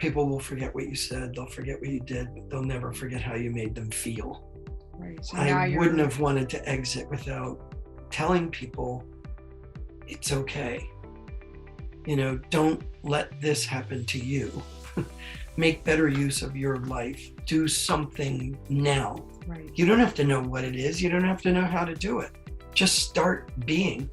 people will forget what you said, they'll forget what you did, but they'll never forget how you made them feel. Right. So I wouldn't have wanted to exit without telling people it's okay. You know, don't let this happen to you. Make better use of your life. Do something now. Right. You don't have to know what it is. You don't have to know how to do it. Just start being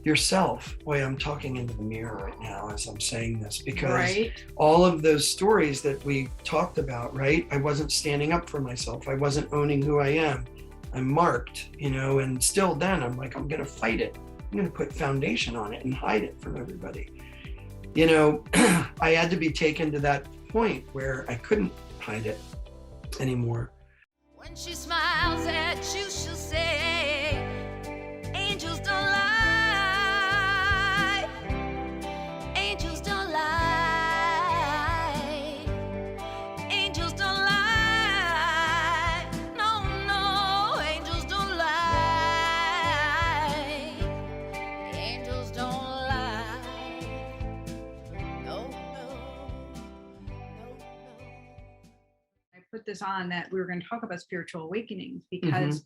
yourself. Boy, I'm talking into the mirror right now as I'm saying this, because all of those stories that we talked about, right? I wasn't standing up for myself. I wasn't owning who I am. I'm marked, you know, and still then I'm like, I'm going to fight it. I'm going to put foundation on it and hide it from everybody. You know, I had to be taken to that point where I couldn't hide it anymore. When she smiles at you, she'll say, angels don't lie. Angels don't lie. Angels don't lie. No, no, angels don't lie. Angels don't lie. No, no, no, no. I put this on that we were going to talk about spiritual awakenings, because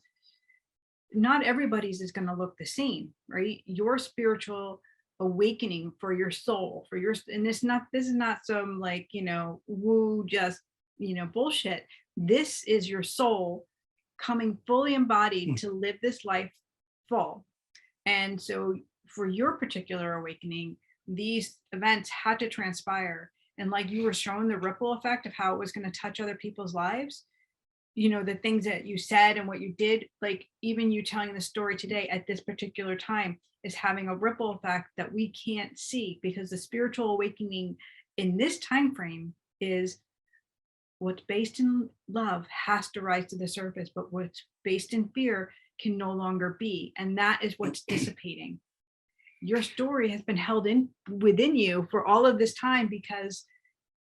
not everybody's is going to look the same, right? Your spiritual awakening for your soul, for your, and this is not some like, you know, woo, just, you know, bullshit. This is your soul coming fully embodied to live this life full. And so for your particular awakening, these events had to transpire. And like you were showing the ripple effect of how it was going to touch other people's lives, you know, the things that you said and what you did, like even you telling the story today at this particular time is having a ripple effect that we can't see, because the spiritual awakening in this time frame is what's based in love has to rise to the surface, but what's based in fear can no longer be. And that is what's dissipating. Your story has been held in within you for all of this time, because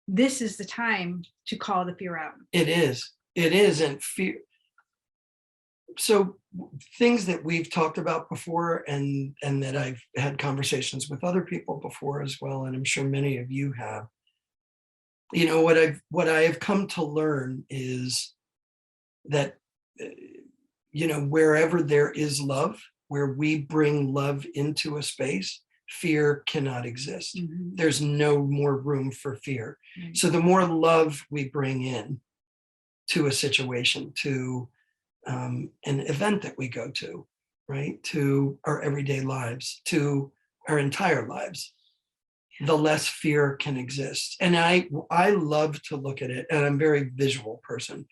this is the time to call the fear out. It is. And fear. So things that we've talked about before, and that I've had conversations with other people before as well, and I'm sure many of you have. You know, what I have come to learn is that, you know, wherever there is love, where we bring love into a space, fear cannot exist. There's no more room for fear. So the more love we bring in to a situation, to an event that we go to, right, to our everyday lives, to our entire lives, the less fear can exist. And I love to look at it, and I'm a very visual person.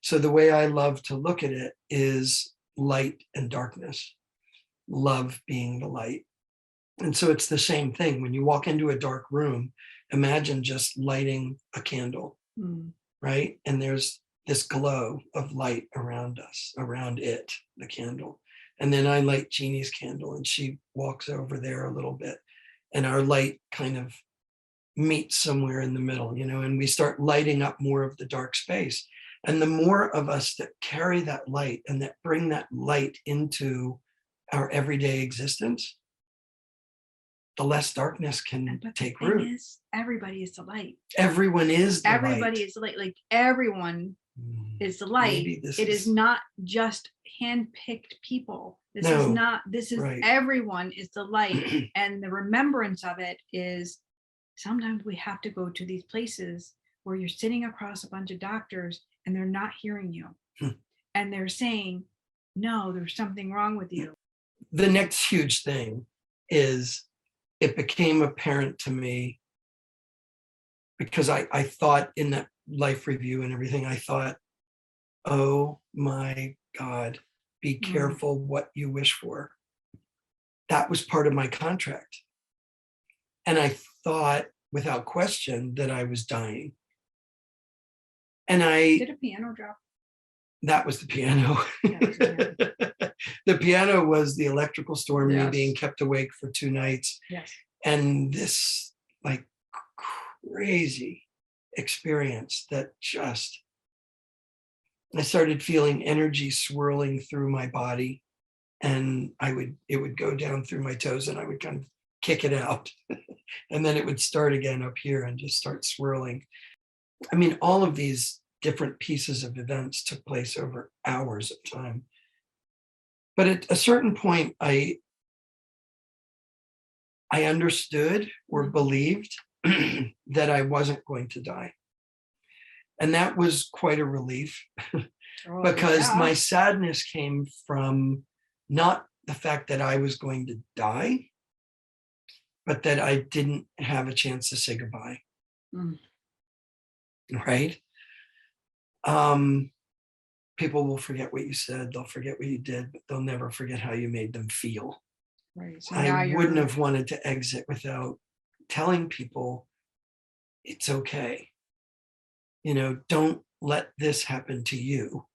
So the way I love to look at it is light and darkness, love being the light. And so it's the same thing. When you walk into a dark room, imagine just lighting a candle, right? And there's this glow of light around us, around it, the candle. And then I light Jeannie's candle, and she walks over there a little bit, and our light kind of meets somewhere in the middle, you know, and we start lighting up more of the dark space. And the more of us that carry that light and that bring that light into our everyday existence, the less darkness can take root. Everybody is the light. Everyone is the light. Everybody is the light. Like everyone is the light. It is not just hand-picked people. This is not, this is everyone is the light. And the remembrance of it is sometimes we have to go to these places where you're sitting across a bunch of doctors and they're not hearing you. And they're saying, no, there's something wrong with you. The next huge thing is, it became apparent to me, because I thought in that life review and everything, I thought, oh my God, be careful what you wish for. That was part of my contract. And I thought without question that I was dying. And Did a piano drop? That was the piano. The piano was the electrical storm, me being kept awake for 2 nights. And this like crazy experience that just, I started feeling energy swirling through my body, and it would go down through my toes, and I would kind of kick it out. And then it would start again up here and just start swirling. I mean, all of these different pieces of events took place over hours of time. But at a certain point, I understood or believed that I wasn't going to die. And that was quite a relief Oh, because yeah. my sadness came from not the fact that I was going to die, but that I didn't have a chance to say goodbye. Mm. Right? People will forget what you said, they'll forget what you did, but they'll never forget how you made them feel. Right. So now I wouldn't you're have wanted to exit without telling people it's okay. Don't let this happen to you.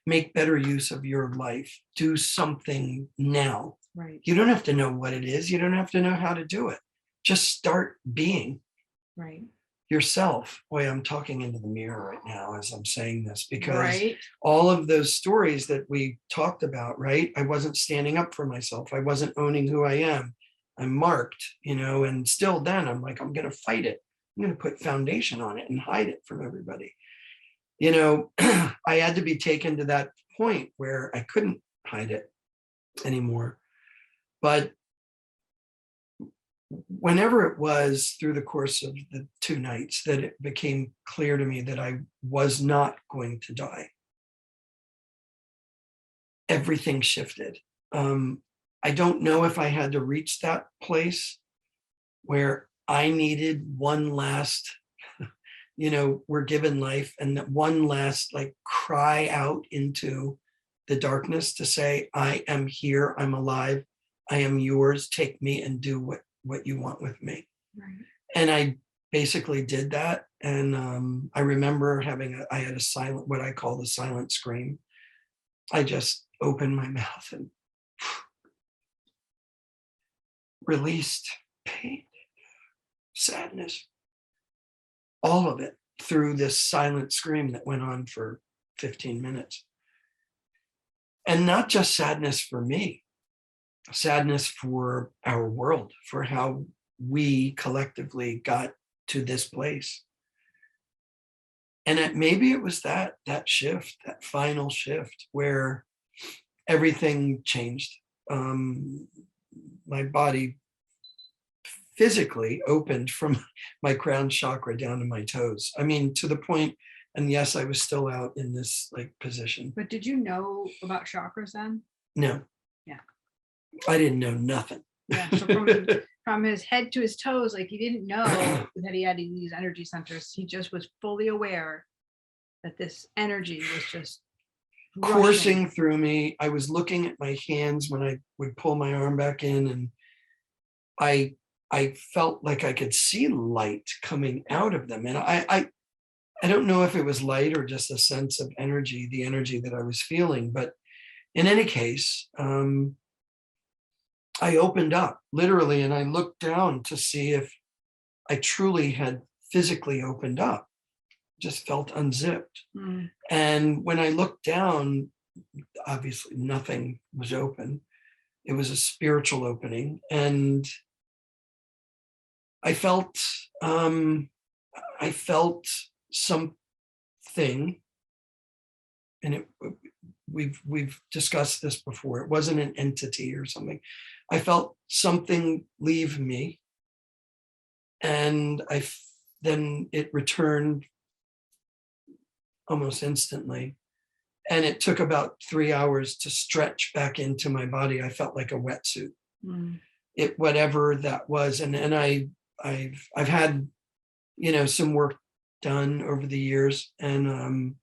Make better use of your life. Do something now. right. You don't have to know what it is. You don't have to know how to do it. Just start being Right. yourself. Boy, I'm talking into the mirror right now as I'm saying this, because Right. all of those stories that we talked about, right? I wasn't standing up for myself. I wasn't owning who I am. I'm marked, and still then I'm like, I'm going to fight it. I'm going to put foundation on it and hide it from everybody. I had to be taken to that point where I couldn't hide it anymore. But whenever it was through the course of the 2 nights that it became clear to me that I was not going to die, everything shifted. I don't know if I had to reach that place where I needed one last, we're given life, and that one last cry out into the darkness to say, I am here, I'm alive, I am yours, take me and do what you want with me. Right. And I basically did that. And I remember I had a silent, what I call the silent scream. I just opened my mouth and released pain, sadness, all of it through this silent scream that went on for 15 minutes. And not just sadness for me, sadness for our world, for how we collectively got to this place. And maybe it was that shift, that final shift where everything changed. My body physically opened from my crown chakra down to my toes. I mean, to the point, and yes, I was still out in this position. But did you know about chakras then? No. Yeah. I didn't know nothing. Yeah. So from his head to his toes, he didn't know that he had these energy centers. He just was fully aware that this energy was just coursing rushing through me. I was looking at my hands when I would pull my arm back in, and I felt like I could see light coming out of them. And I don't know if it was light or just a sense of energy, the energy that I was feeling. But in any case, I opened up literally, and I looked down to see if I truly had physically opened up, just felt unzipped. Mm. And when I looked down, obviously nothing was open. It was a spiritual opening. And I felt something, and we've discussed this before. It wasn't an entity or something. I felt something leave me, and then it returned almost instantly. And it took about 3 hours to stretch back into my body. I felt like a wetsuit. Mm. Whatever that was. And I've had, some work done over the years, and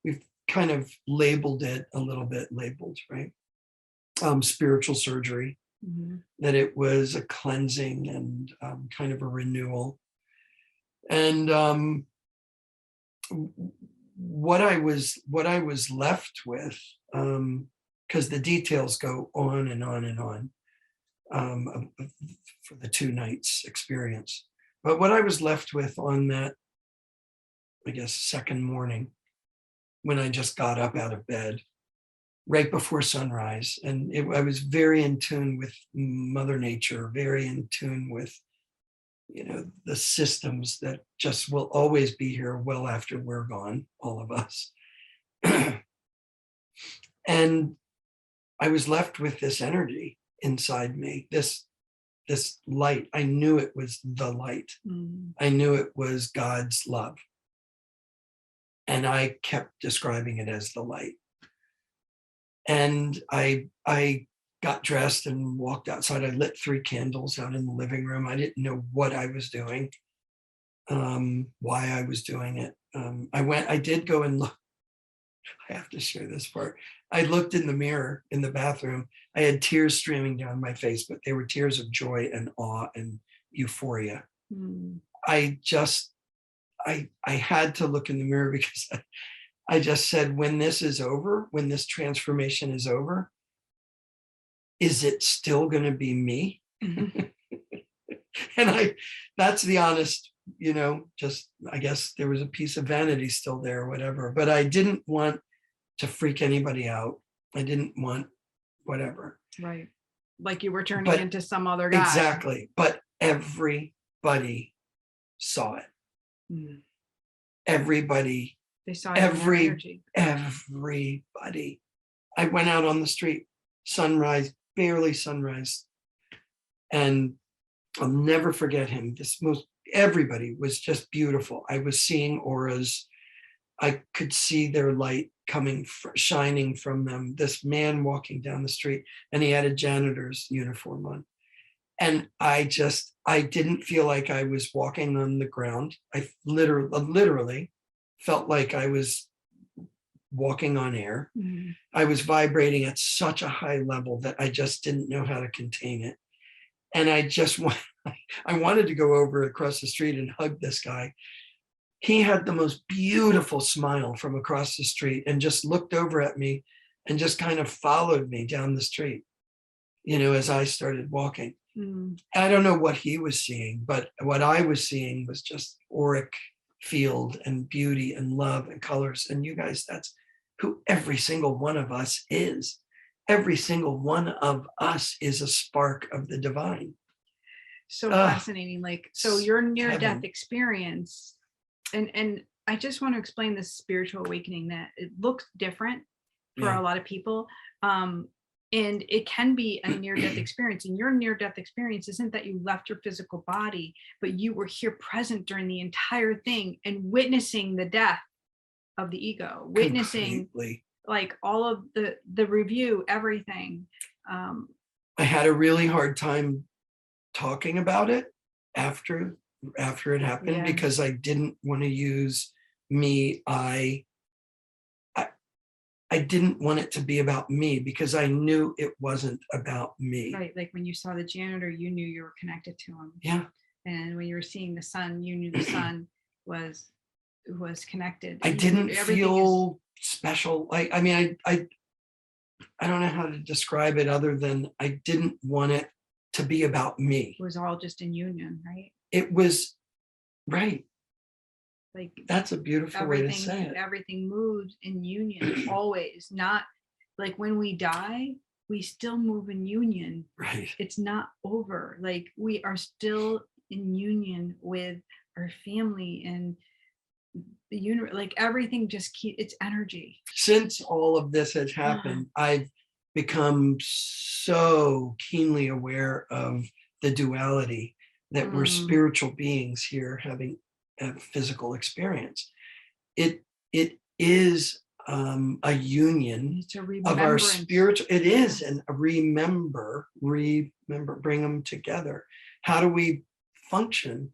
we've kind of labeled it a little bit, right? Spiritual surgery, Mm-hmm. that it was a cleansing and kind of a renewal. And what I was left with, because the details go on and on and on, for the 2 nights experience. But what I was left with on that, I guess, second morning, when I just got up out of bed, right before sunrise. And I was very in tune with Mother Nature, very in tune with, the systems that just will always be here well after we're gone, all of us. And I was left with this energy inside me, this light. I knew it was the light. I knew it was God's love. And I kept describing it as the light. And I got dressed and walked outside. I lit 3 candles out in the living room. I didn't know what I was doing, why I was doing it. I did go and look. I have to share this part. I looked in the mirror in the bathroom. I had tears streaming down my face, but they were tears of joy and awe and euphoria. I had to look in the mirror because I just said, when this is over, when this transformation is over, is it still going to be me? And that's the honest, just, I guess there was a piece of vanity still there or whatever, but I didn't want to freak anybody out. I didn't want whatever. Right. Like you were turning into some other guy. Exactly. But everybody saw it. Everybody. They saw energy. Everybody. I went out on the street, sunrise, barely sunrise. And I'll never forget him. Everybody was just beautiful. I was seeing auras. I could see their light shining from them. This man walking down the street, and he had a janitor's uniform on. And I didn't feel like I was walking on the ground. I literally felt like I was walking on air. I was vibrating at such a high level that I just didn't know how to contain it. And I wanted to go over across the street and hug this guy. He had the most beautiful smile from across the street and just looked over at me and just kind of followed me down the street, as I started walking. I don't know what he was seeing, but what I was seeing was just auric field and beauty and love and colors. And you guys, that's who every single one of us is. Every single one of us is a spark of the divine. So fascinating. So your near-death heaven. experience, and I just want to explain this spiritual awakening that it looks different for a lot of people. And it can be a near-death experience. And your near-death experience isn't that you left your physical body, but you were here present during the entire thing and witnessing the death of the ego, witnessing like all of the review, everything. I had a really hard time talking about it after it happened because I didn't want to use me. I didn't want it to be about me because I knew it wasn't about me. Right. Like when you saw the janitor, you knew you were connected to him. Yeah. And when you were seeing the sun, you knew the sun was connected. I didn't feel special. I don't know how to describe it other than I didn't want it to be about me. It was all just in union, right? It was, right. Like that's a beautiful way to say it. Everything moves in union always, not like when we die, we still move in union. Right. It's not over. Like we are still in union with our family and the universe, like everything just it's energy. Since all of this has happened, I've become so keenly aware of the duality that we're spiritual beings here having a physical experience. It is a union of our spiritual. It is, and remember, bring them together. How do we function,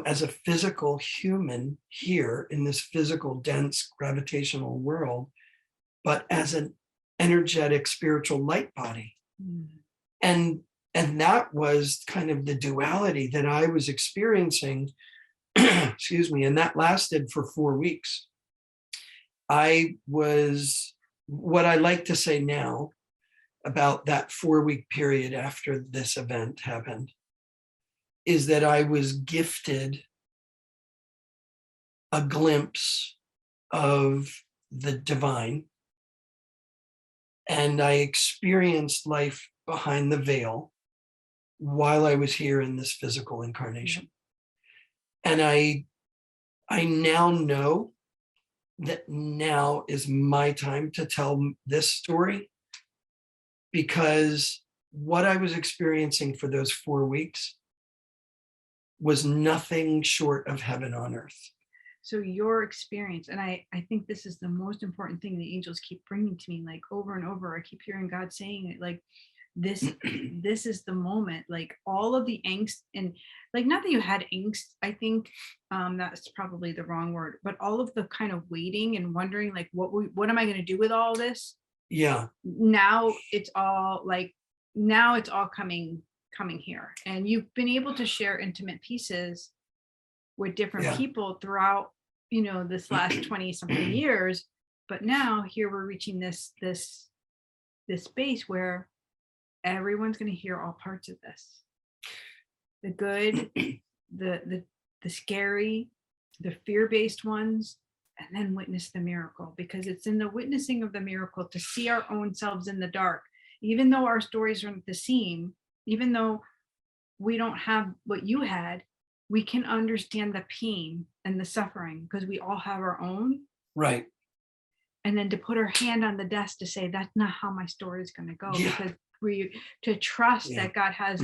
as a physical human here in this physical, dense, gravitational world, but as an energetic, spiritual light body? And that was kind of the duality that I was experiencing. Excuse me, and that lasted for 4 weeks. I was, what I like to say now about that 4-week period after this event happened, is that I was gifted a glimpse of the divine And I experienced life behind the veil while I was here in this physical incarnation. And I now know that now is my time to tell this story, because what I was experiencing for those 4 weeks was nothing short of heaven on earth. So your experience, and I think this is the most important thing the angels keep bringing to me, like over and over. I keep hearing God saying it, like this is the moment, like all of the angst, and like not that you had angst, I think that's probably the wrong word, but all of the kind of waiting and wondering, like what am I going to do with all this? Yeah. Now it's all like, now it's all coming here, and you've been able to share intimate pieces with different Yeah. people throughout, this last 20 something years. But now here we're reaching this space where everyone's going to hear all parts of this, the good, the scary, the fear-based ones, and then witness the miracle, because it's in the witnessing of the miracle to see our own selves in the dark, even though our stories aren't the same, even though we don't have what you had, we can understand the pain and the suffering because we all have our own. Right. And then to put our hand on the desk to say, that's not how my story is going to go, Yeah. because to trust Yeah. that God has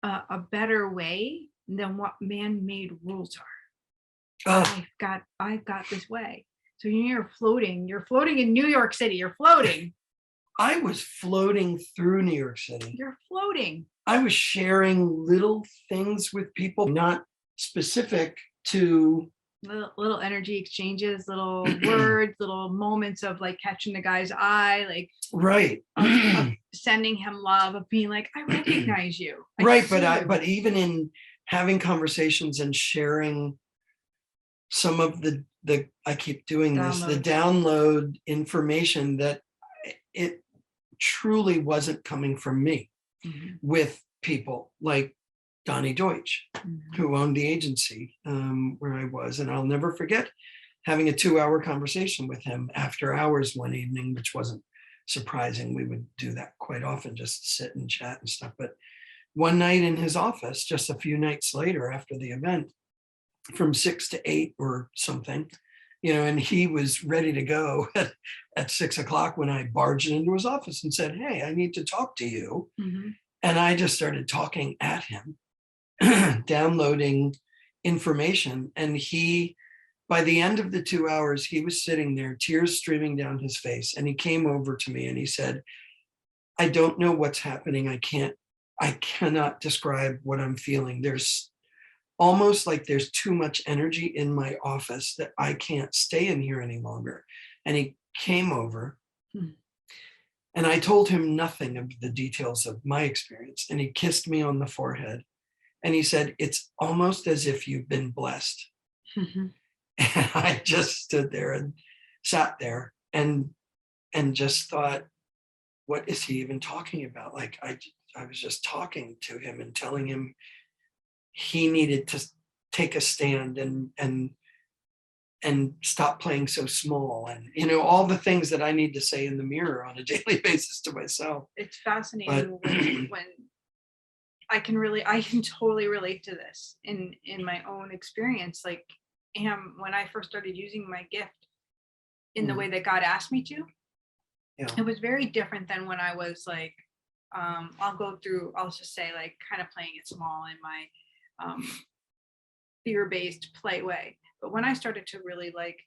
a better way than what man-made rules are. I've got this way. So you're floating in New York City. You're floating. I was floating through New York City. You're floating. I was sharing little things with people, not specific to Little energy exchanges, little words, little moments of like catching the guy's eye, like right. of sending him love, of being like, I recognize you. Right. But even in having conversations and sharing some of the I keep doing this, the download information that it truly wasn't coming from me, with people like Donnie Deutsch, who owned the agency where I was. And I'll never forget having a 2-hour conversation with him after hours one evening, which wasn't surprising. We would do that quite often, just sit and chat and stuff. But one night in his office, just a few nights later after the event, from 6 to 8 or something, and he was ready to go at 6 o'clock when I barged into his office and said, hey, I need to talk to you. And I just started talking at him, downloading information. And he, by the end of the 2 hours, he was sitting there, tears streaming down his face. And he came over to me and he said, I don't know what's happening. I cannot describe what I'm feeling. There's almost like there's too much energy in my office that I can't stay in here any longer. And he came over and I told him nothing of the details of my experience. And he kissed me on the forehead and he said, it's almost as if you've been blessed. And I just stood there and sat there and just thought, what is he even talking about? Like I was just talking to him and telling him he needed to take a stand and stop playing so small, and all the things that I need to say in the mirror on a daily basis to myself. It's fascinating when I can totally relate to this in my own experience. Like, when I first started using my gift in the way that God asked me to, it was very different than when I was like, I'll just say, like, kind of playing it small in my fear-based play way. But when I started to really, like,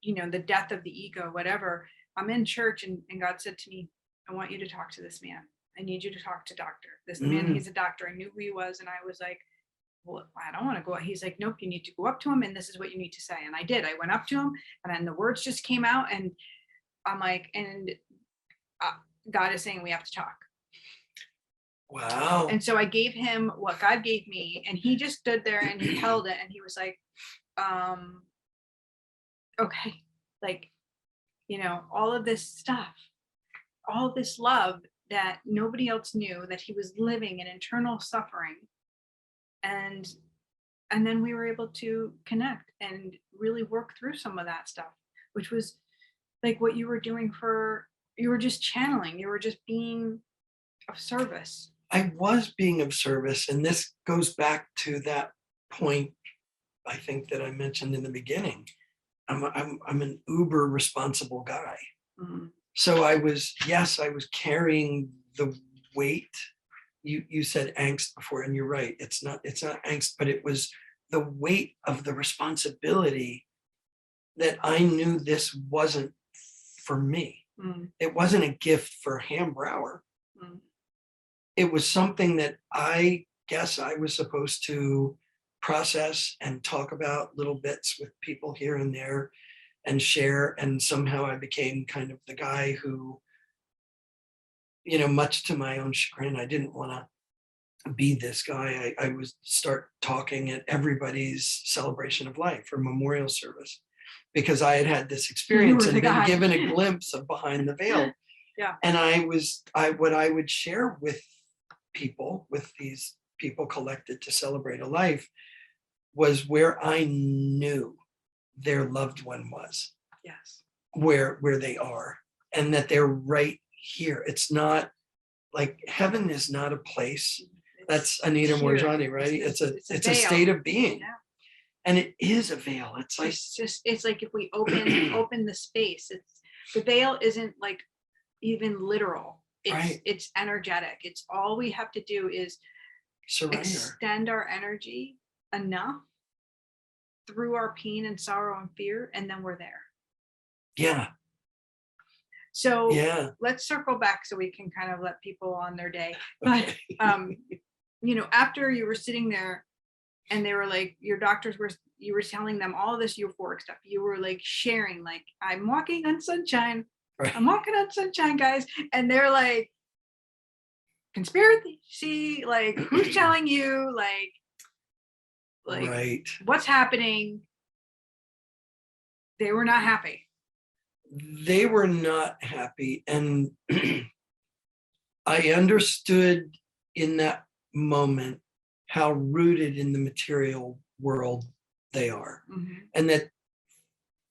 the death of the ego, whatever, I'm in church and God said to me, I want you to talk to this man. I need you to talk to doctor. This man, he's a doctor. I knew who he was. And I was like, well, I don't want to go. He's like, nope, you need to go up to him. And this is what you need to say. And I did. I went up to him and then the words just came out. And I'm like, God is saying we have to talk. Wow. And so I gave him what God gave me, and he just stood there and he held it and he was like, okay, like, all of this stuff, all this love that nobody else knew, that he was living in internal suffering. And then we were able to connect and really work through some of that stuff, which was like what you were doing you were just channeling, you were just being of service. I was being of service, and this goes back to that point I think that I mentioned in the beginning. I'm an uber responsible guy. Mhm. So I was carrying the weight. You said angst before, and you're right. It's not angst, but it was the weight of the responsibility that I knew this wasn't for me. Mm, It wasn't a gift for Ham Brower. mm, It was something that I guess I was supposed to process and talk about little bits with people here and there and share. And somehow I became kind of the guy who, much to my own chagrin, I didn't want to be this guy. I would start talking at everybody's celebration of life or memorial service because I had had this experience were and the been guy. given a glimpse of behind the veil. Yeah. And what I would share with people, with these people collected to celebrate a life, was where I knew their loved one was, yes. where they are, and that they're right here. It's not like heaven is not a place. That's Anita here. Morjani, right? It's a veil. state of being. Yeah. And it is a veil. It's like It's like if we open the space, the veil isn't like even literal. Right. It's energetic. It's all we have to do is surrender. extend our energy enough through our pain and sorrow and fear, and then we're there. Yeah. So Yeah. let's circle back so we can kind of let people on their day. But after you were sitting there and they were like, your doctors you were telling them all this euphoric stuff. You were like sharing, like, I'm walking on sunshine. Right. I'm walking on sunshine, guys. And they're like, conspiracy, like, who's telling you? Like right. What's happening? They were not happy. They were not happy. And I understood in that moment how rooted in the material world they are. Mm-hmm. And that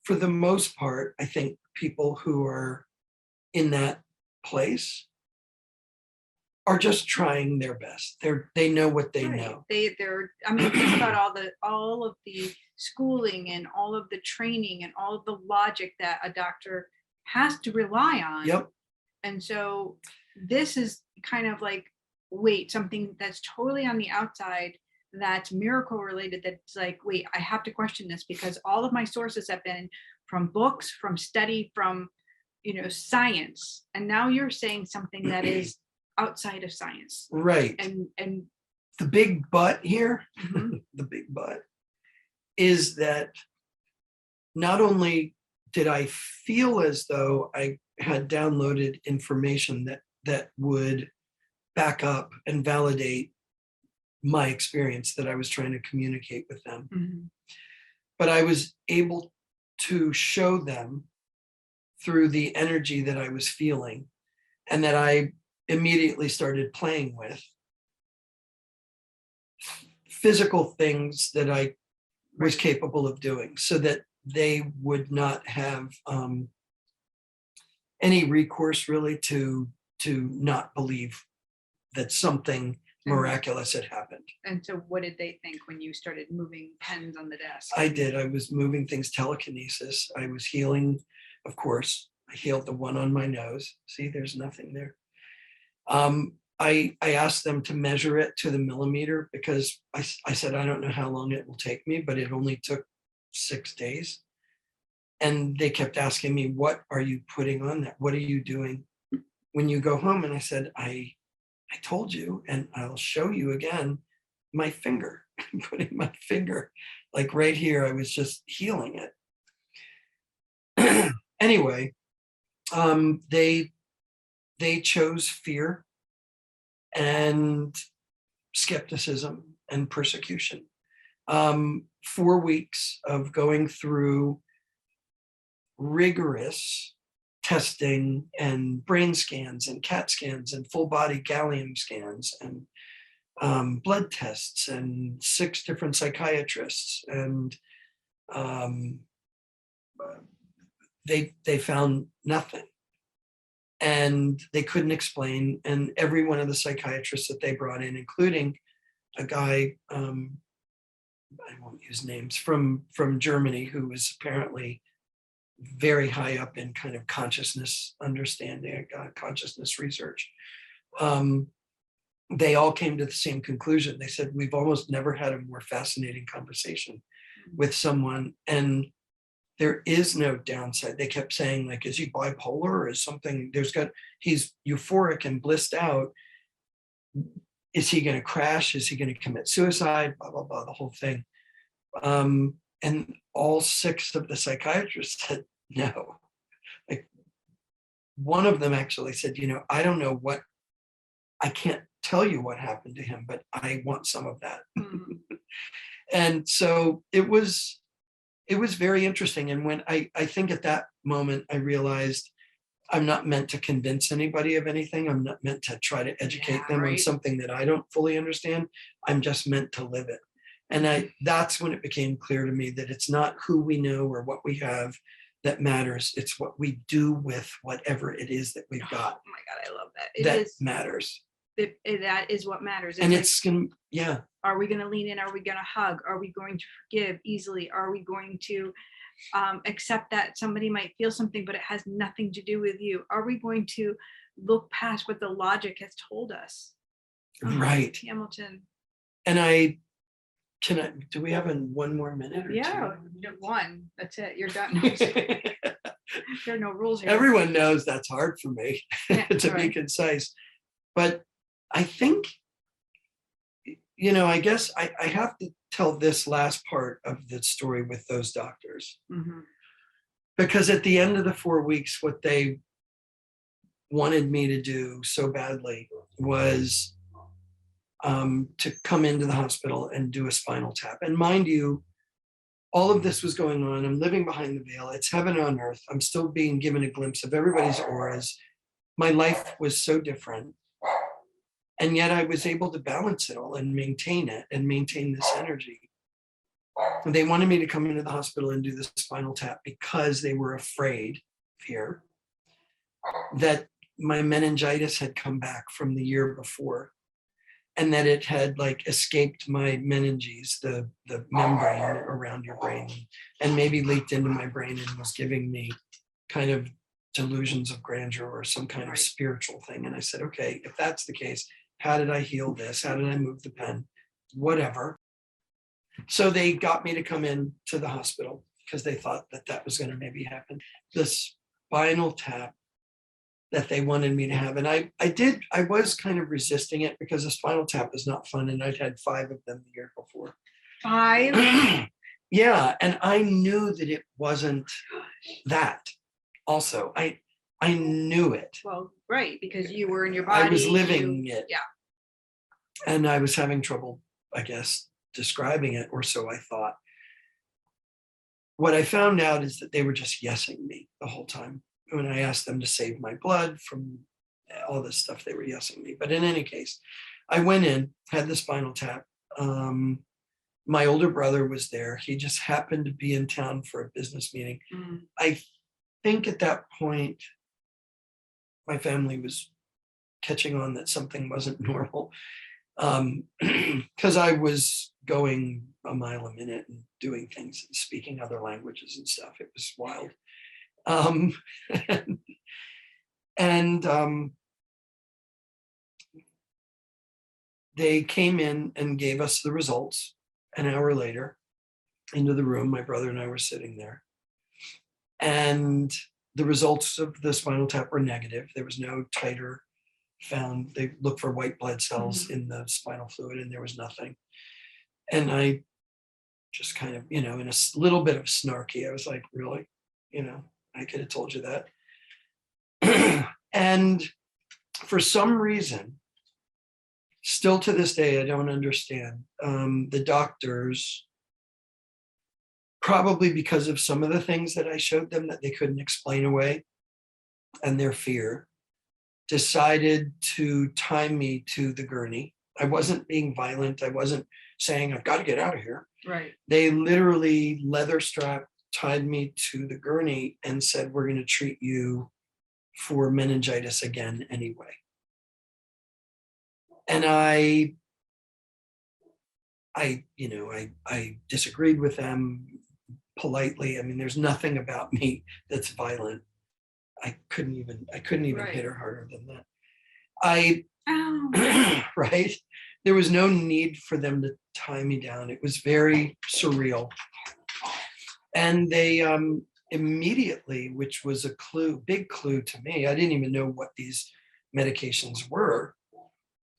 for the most part, I think people who are in that place are just trying their best. They know what they know. They're I mean, think about all of the schooling and all of the training and all of the logic that a doctor has to rely on. Yep. And so this is kind of like, wait, something that's totally on the outside, that's miracle related, that's like, wait, I have to question this because all of my sources have been from books, from study, from science. And now you're saying something that is outside of science. Right. And the big but here, mm-hmm. the big but is that not only did I feel as though I had downloaded information that would back up and validate my experience that I was trying to communicate with them, Mm-hmm. but I was able to show them through the energy that I was feeling and that I immediately started playing with, physical things that I was capable of doing so that they would not have any recourse really to not believe that something miraculous had happened. And so what did they think when you started moving pens on the desk? I did. I was moving things, telekinesis. I was healing, of course. I healed the one on my nose. See, there's nothing there. I asked them to measure it to the millimeter because I said, I don't know how long it will take me, but it only took 6 days. And they kept asking me, what are you putting on that? What are you doing when you go home? And I said, I told you, and I'll show you again, my finger, putting my finger like right here. I was just healing it. Anyway, they chose fear and skepticism and persecution. 4 weeks of going through rigorous testing and brain scans and CAT scans and full body gallium scans and blood tests and 6 different psychiatrists and they found nothing. And they couldn't explain. And every one of the psychiatrists that they brought in, including a guy, I won't use names, from Germany, who was apparently very high up in kind of consciousness understanding, consciousness research. They all came to the same conclusion. They said, we've almost never had a more fascinating conversation with someone, and there is no downside. They kept saying, like, is he bipolar or is something, he's euphoric and blissed out. Is he going to crash? Is he going to commit suicide? Blah, blah, blah, the whole thing. And all 6 of the psychiatrists said no. Like, one of them actually said, I don't know I can't tell you what happened to him, but I want some of that. And so it was very interesting. And when I think at that moment, I realized I'm not meant to convince anybody of anything. I'm not meant to try to educate them on something that I don't fully understand. I'm just meant to live it. And that's when it became clear to me that it's not who we know or what we have that matters. It's what we do with whatever it is that we've got. Oh my God, I love that. That matters. That is what matters. And it's going to, yeah. Are we going to lean in? Are we going to hug? Are we going to forgive easily? Are we going to accept that somebody might feel something, but it has nothing to do with you? Are we going to look past what the logic has told us? Right. Hamilton. And do we have one more minute or yeah, two? One. That's it. You're done. There are no rules here. Everyone knows that's hard for me to right. be concise. But I think, I guess I have to tell this last part of the story with those doctors. Mm-hmm. Because at the end of the 4 weeks, what they wanted me to do so badly was to come into the hospital and do a spinal tap. And mind you, all of this was going on. I'm living behind the veil. It's heaven on earth. I'm still being given a glimpse of everybody's auras. My life was so different. And yet I was able to balance it all and maintain it and maintain this energy. And they wanted me to come into the hospital and do this spinal tap because they were fear, that my meningitis had come back from the year before, and that it had escaped my meninges, the membrane around your brain, and maybe leaked into my brain and was giving me kind of delusions of grandeur or some kind of spiritual thing. And I said, okay, if that's the case, how did I heal this? How did I move the pen? Whatever. So they got me to come in to the hospital because they thought that was going to maybe happen. The spinal tap that they wanted me to have. And I was kind of resisting it because a spinal tap is not fun. And I'd had 5 of them the year before. 5? Yeah. And I knew that it wasn't that also. I knew it. Well, right, because you were in your body. I was living it. Yeah. And I was having trouble, I guess, describing it, or so I thought. What I found out is that they were just yesing me the whole time. When I asked them to save my blood from all this stuff, they were yesing me. But in any case, I went in, had the spinal tap. My older brother was there. He just happened to be in town for a business meeting. Mm. I think at that point, my family was catching on that something wasn't normal, because I was going a mile a minute and doing things and speaking other languages and stuff. It was wild. They came in and gave us the results an hour later into the room. My brother and I were sitting there. And the results of the spinal tap were negative. There was no titer found. They looked for white blood cells in the spinal fluid, and there was nothing. And I just kind of, in a little bit of snarky, I was like, really? I could have told you that. And for some reason, still to this day, I don't understand. The doctors, probably because of some of the things that I showed them that they couldn't explain away and their fear, decided to tie me to the gurney. I wasn't being violent. I wasn't saying, I've got to get out of here. Right. They literally leather strapped tied me to the gurney and said, we're going to treat you for meningitis again anyway. And I disagreed with them politely. I mean, there's nothing about me that's violent. I couldn't even Right. hit her harder than that. Ow. Right? There was no need for them to tie me down. It was very surreal. And they immediately, which was a big clue to me, I didn't even know what these medications were.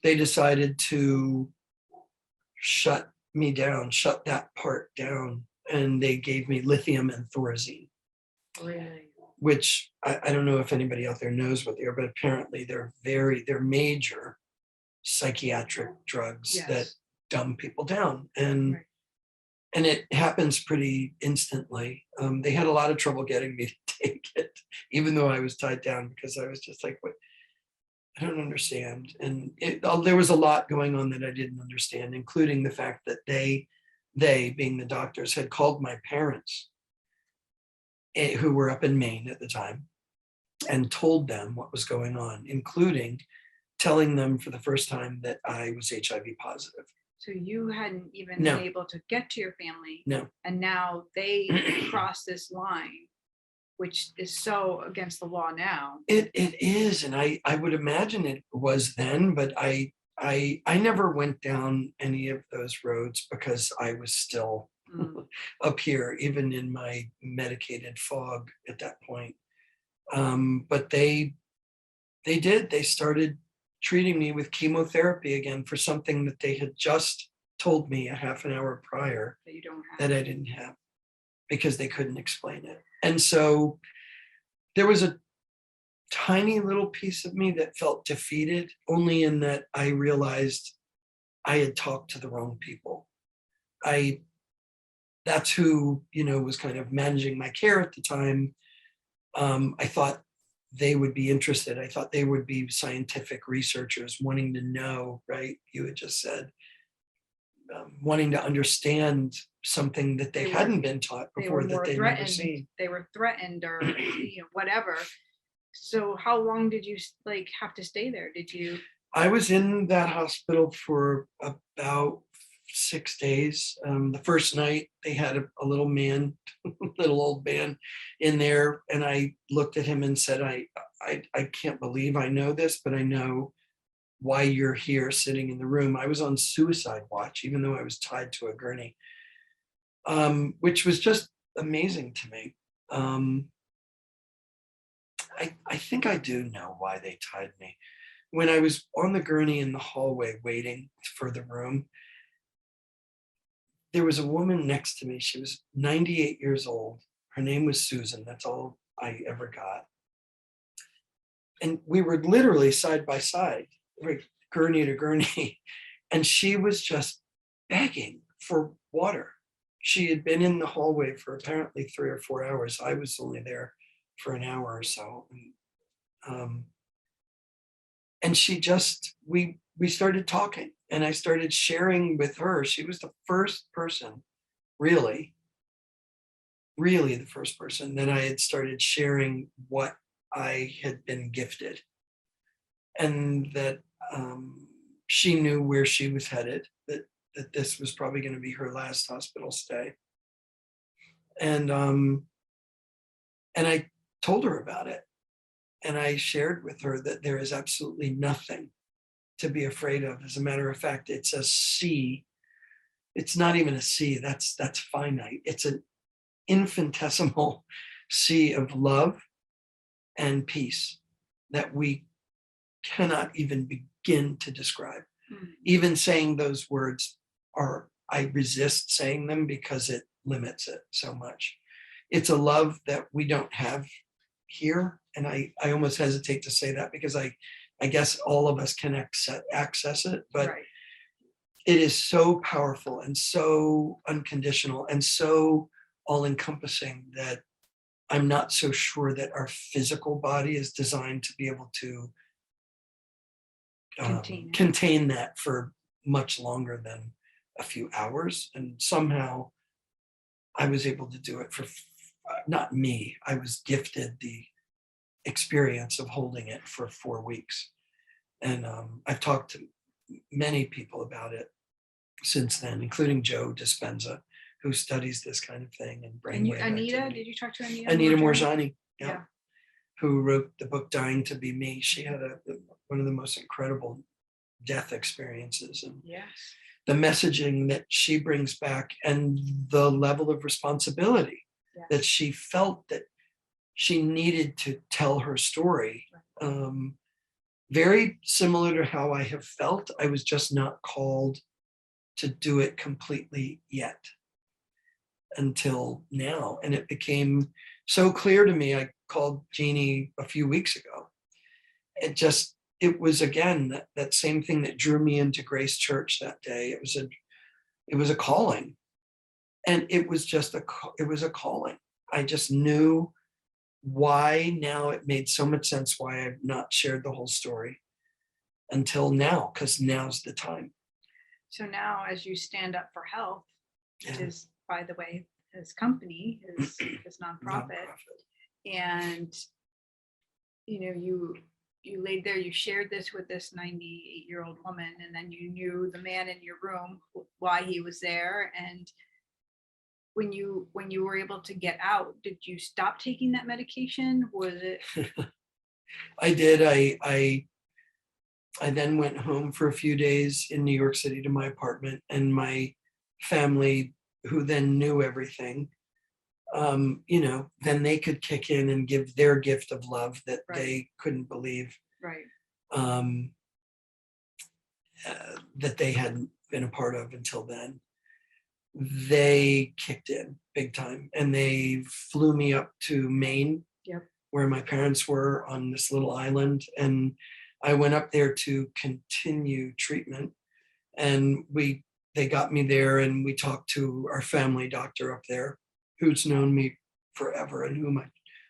They decided to shut me down, shut that part down. And they gave me lithium and thorazine. Really? Which I don't know if anybody out there knows what they are, but apparently they're major psychiatric drugs Yes. that dumb people down. And Right. and it happens pretty instantly. They had a lot of trouble getting me to take it, even though I was tied down, because I was just like, what? I don't understand. And there was a lot going on that I didn't understand, including the fact that they being the doctors, had called my parents, who were up in Maine at the time, and told them what was going on, including telling them for the first time that I was HIV positive. So you hadn't even No. been able to get to your family. No. And now they cross this line, which is so against the law now. It is, and I would imagine it was then, but I never went down any of those roads because I was still up here, even in my medicated fog at that point. But they started treating me with chemotherapy again for something that they had just told me a half an hour prior That you don't have. that I didn't have, because they couldn't explain it. And so there was a tiny little piece of me that felt defeated, only in that I realized I had talked to the wrong people. That's who, was kind of managing my care at the time. I thought they would be interested. I thought they would be scientific researchers wanting to know, right? You had just said, wanting to understand something that they hadn't been taught before, that they'd never seen. They were threatened or whatever. So how long did you have to stay there? Did you? I was in that hospital for about 6 days. The first night they had a little man, little old man in there. And I looked at him and said, I can't believe I know this, but I know why you're here sitting in the room. I was on suicide watch, even though I was tied to a gurney, which was just amazing to me. I think I do know why they tied me. When I was on the gurney in the hallway waiting for the room, there was a woman next to me. She was 98 years old. Her name was Susan. That's all I ever got. And we were literally side by side, like gurney to gurney. And she was just begging for water. She had been in the hallway for apparently 3 or 4 hours. I was only there for an hour or so. And she just, we started talking, and I started sharing with her. She was the first person, really the first person that I had started sharing what I had been gifted, and that she knew where she was headed, that this was probably going to be her last hospital stay. And I told her about it. And I shared with her that there is absolutely nothing to be afraid of. As a matter of fact, it's a sea. It's not even a sea. That's finite. It's an infinitesimal sea of love and peace that we cannot even begin to describe. Mm-hmm. Even saying those words I resist saying them because it limits it so much. It's a love that we don't have here. And I almost hesitate to say that, because I guess all of us can access it, but right. It is so powerful and so unconditional and so all-encompassing that I'm not so sure that our physical body is designed to be able to contain that for much longer than a few hours. And somehow I was able to do it for not me, I was gifted the experience of holding it for 4 weeks. And I've talked to many people about it since then, including Joe Dispenza, who studies this kind of thing and And you, brainwave Anita, activity. did you talk to Anita? Anita Moorjani? Moorjani, yeah, who wrote the book Dying to Be Me. She had one of the most incredible death experiences, and Yes. the messaging that she brings back and the level of responsibility that she felt that she needed to tell her story. Very similar to how I have felt. I was just not called to do it completely yet until now. And it became so clear to me. I called Jeannie a few weeks ago. It was again, that same thing that drew me into Grace Church that day. It was a calling. And it was a calling. I just knew why. Now it made so much sense why I've not shared the whole story until now, because now's the time. So now, as you stand up for health, which Yeah. is, by the way, his company, his nonprofit, and you laid there, you shared this with this 98-year-old woman, and then you knew the man in your room, why he was there. And when you were able to get out, did you stop taking that medication? Was it? I did. I then went home for a few days in New York City to my apartment, and my family, who then knew everything, then they could kick in and give their gift of love that they couldn't believe, that they hadn't been a part of until then. They kicked in big time, and they flew me up to Maine, where my parents were on this little island. And I went up there to continue treatment, and they got me there, and we talked to our family doctor up there, who's known me forever and whom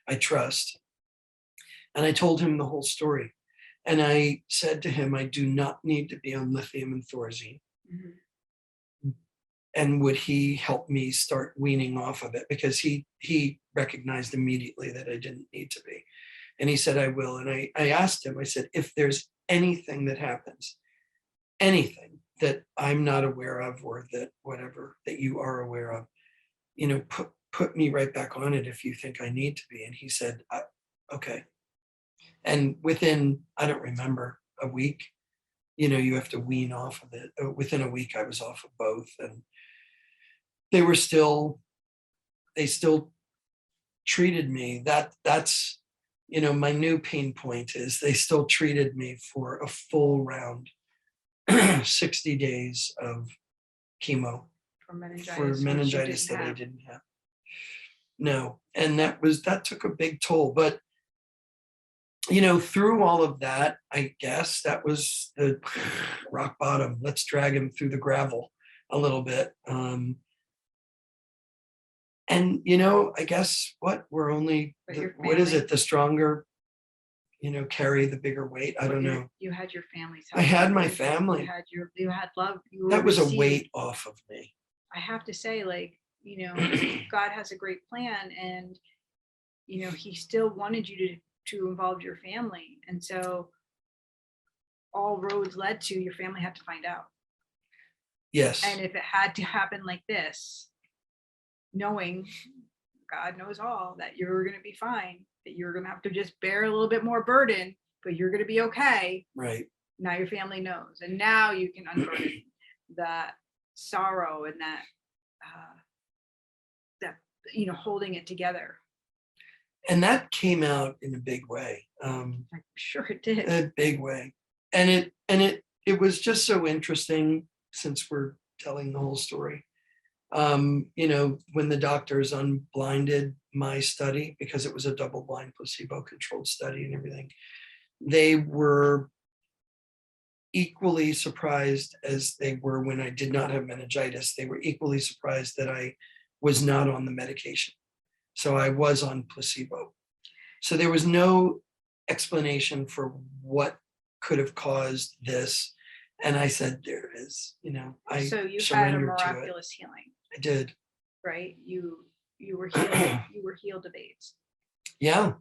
I trust. And I told him the whole story. And I said to him, I do not need to be on lithium and Thorazine. Mm-hmm. And would he help me start weaning off of it? Because he recognized immediately that I didn't need to be. And he said, I will. And I asked him, I said, if there's anything that happens, anything that I'm not aware of, or that whatever that you are aware of, put me right back on it if you think I need to be. And he said, okay. And within, I don't remember, a week, you have to wean off of it. Within a week, I was off of both. And they still treated me. That's, my new pain point is they still treated me for a full round, 60 days of chemo for meningitis that I didn't have. No. And that took a big toll. But, through all of that, I guess that was the rock bottom. Let's drag him through the gravel a little bit. And, I guess we're only, what is it? The stronger, carry the bigger weight. I don't know. You had your family's help. I had my family. You had love. That was a weight off of me. I have to say, God has a great plan, and, he still wanted you to involve your family. And so all roads led to your family had to find out. Yes. And if it had to happen like this, knowing God knows all, that you're going to be fine, that you're going to have to just bear a little bit more burden, but you're going to be okay. Right. Now your family knows. And now you can unburden that sorrow and that holding it together. And that came out in a big way. I'm sure it did. A big way. And it was just so interesting, since we're telling the whole story. When the doctors unblinded my study, because it was a double-blind placebo-controlled study and everything, they were equally surprised as they were when I did not have meningitis. They were equally surprised that I was not on the medication. So I was on placebo. So there was no explanation for what could have caused this. And I said, there is, I so you had a surrendered to it. miraculous healing. I did. Right? You you were healed of AIDS. Yeah,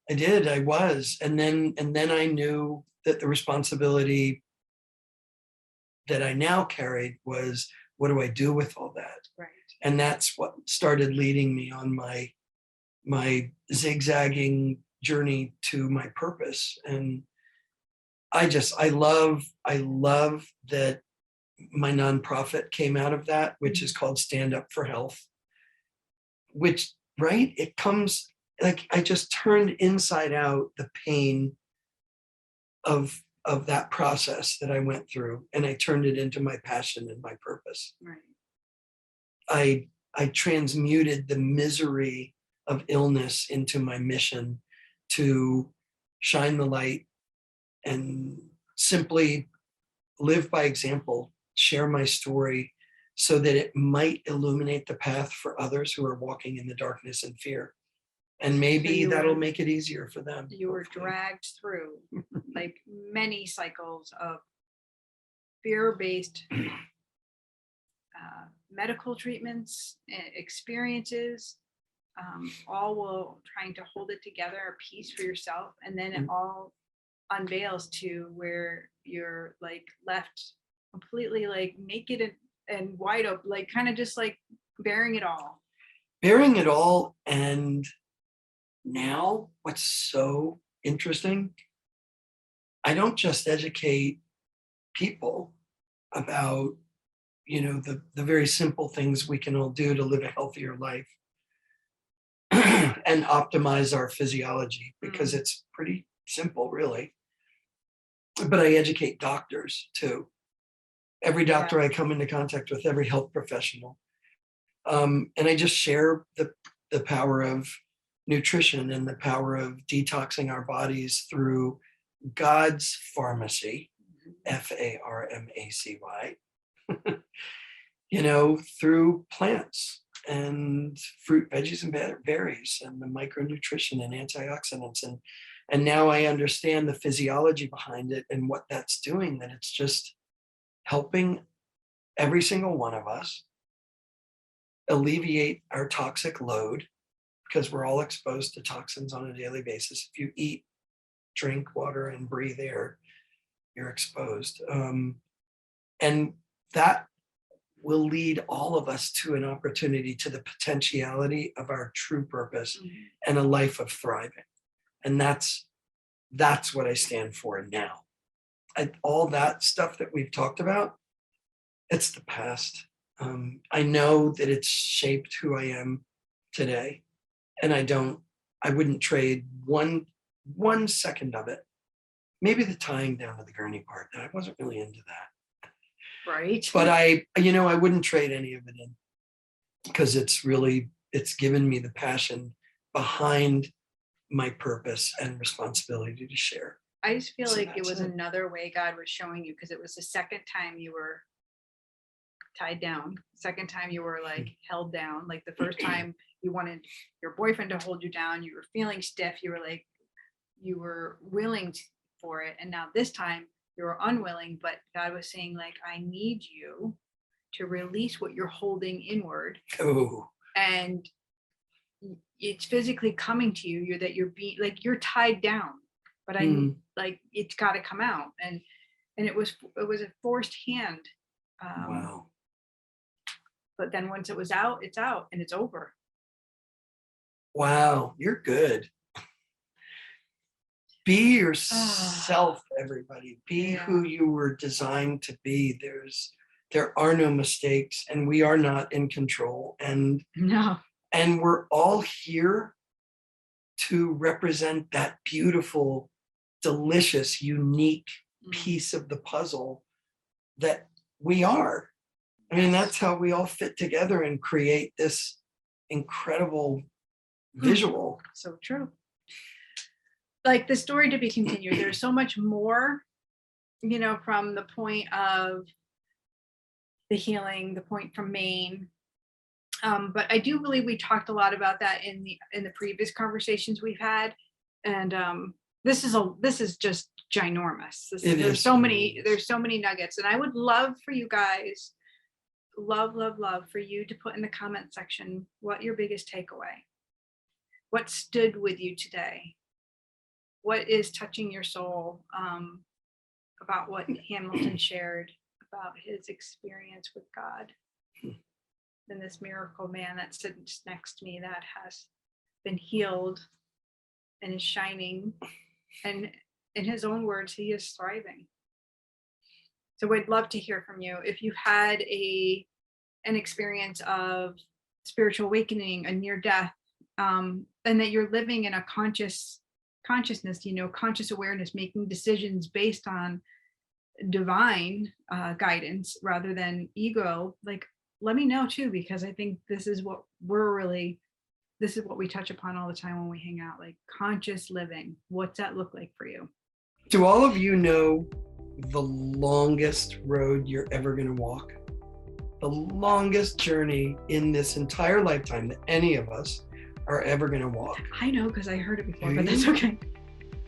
I did. I was. And then I knew that the responsibility that I now carried was, what do I do with all that? Right. And that's what started leading me on my zigzagging journey to my purpose. And I love that my nonprofit came out of that, which is called Stand Up for Health, which, right, it comes, like, I just turned inside out the pain of that process that I went through, and I turned it into my passion and my purpose. Right. I transmuted the misery of illness into my mission to shine the light and simply live by example, share my story so that it might illuminate the path for others who are walking in the darkness and fear. And maybe that'll make it easier for them. You were hopefully. dragged through like many cycles of fear-based medical treatments, experiences, all while trying to hold it together, a piece for yourself. And then it all unveils to where you're like left completely like naked and wide open, like kind of just like bearing it all. Bearing it all. And now what's so interesting, I don't just educate people about, the very simple things we can all do to live a healthier life and optimize our physiology, because it's pretty simple, really. But I educate doctors too. Every doctor I come into contact with, every health professional. And I just share the power of nutrition and the power of detoxing our bodies through God's pharmacy, Pharmacy, through plants and fruit, veggies, and berries, and the micronutrition and antioxidants. And now I understand the physiology behind it and what that's doing, that it's just helping every single one of us alleviate our toxic load, because we're all exposed to toxins on a daily basis. If you eat, drink water, and breathe air, you're exposed. And that will lead all of us to an opportunity to the potentiality of our true purpose and a life of thriving. And that's what I stand for now. All that stuff that we've talked about, it's the past. I know that it's shaped who I am today, and I wouldn't trade one second of it. Maybe the tying down of the gurney part, that I wasn't really into that. Right. But I wouldn't trade any of it in, because it's given me the passion behind my purpose and responsibility to share. I just feel So like it that's was it. another way God was showing you, because it was the second time you were tied down, second time you were like held down. Like the first time you wanted your boyfriend to hold you down, you were feeling stiff, you were willing for it. And now this time you were unwilling, but God was saying, like, I need you to release what you're holding inward. Oh, And it's physically coming to you. You're tied down, but like it's got to come out. And it was a forced hand. wow. But then once it was out, it's out and it's over. Wow, you're good. Be yourself, everybody. Be who you were designed to be. There are no mistakes, and we are not in control. And we're all here to represent that beautiful, delicious, unique piece of the puzzle that we are. I mean, that's how we all fit together and create this incredible visual. So true. Like the story to be continued. There's so much more, from the point of the healing, the point from Maine. But I do believe we talked a lot about that in the previous conversations we've had. And this is just ginormous. There's so many nuggets. And I would love for you guys, love, love, love for you to put in the comment section what your biggest takeaway, what stood with you today, what is touching your soul about what Hamilton shared about his experience with God. And this miracle man that sits next to me that has been healed and is shining. And in his own words, he is thriving. So we'd love to hear from you. If you've had an experience of spiritual awakening, a near death, and that you're living in a consciousness, conscious awareness, making decisions based on divine guidance rather than ego, like, let me know too, because I think this is what we touch upon all the time when we hang out, like conscious living. What's that look like for you? Do all of you know the longest road you're ever going to walk? The longest journey in this entire lifetime that any of us are ever going to walk. I know, because I heard it before, Do but you? that's okay.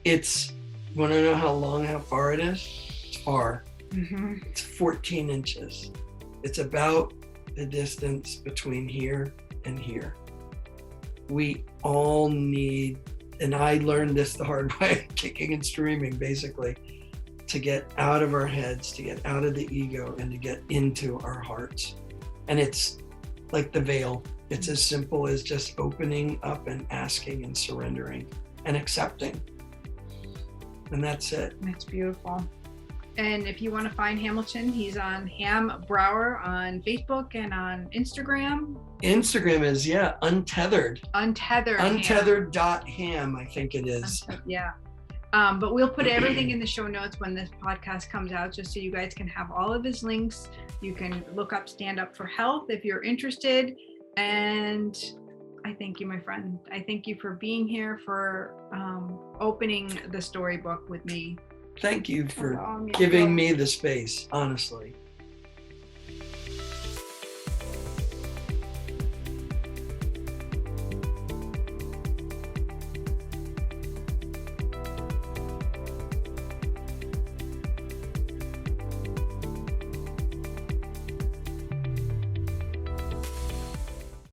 It's, want to know how far it is? It's far. Mm-hmm. It's 14 inches. It's about the distance between here and here. We all need, and I learned this the hard way, kicking and screaming, basically, to get out of our heads, to get out of the ego, and to get into our hearts. And it's like the veil. It's as simple as just opening up and asking and surrendering and accepting. And that's it. That's beautiful. And if you want to find Hamilton, he's on Ham Brower on Facebook and on Instagram. Instagram is, untethered. Untethered. Untethered.ham, I think it is. Yeah. But we'll put everything in the show notes when this podcast comes out, just so you guys can have all of his links. You can look up Stand Up for Health if you're interested. And I thank you, my friend. I thank you for being here, for opening the storybook with me. Thank you for giving me the space, honestly.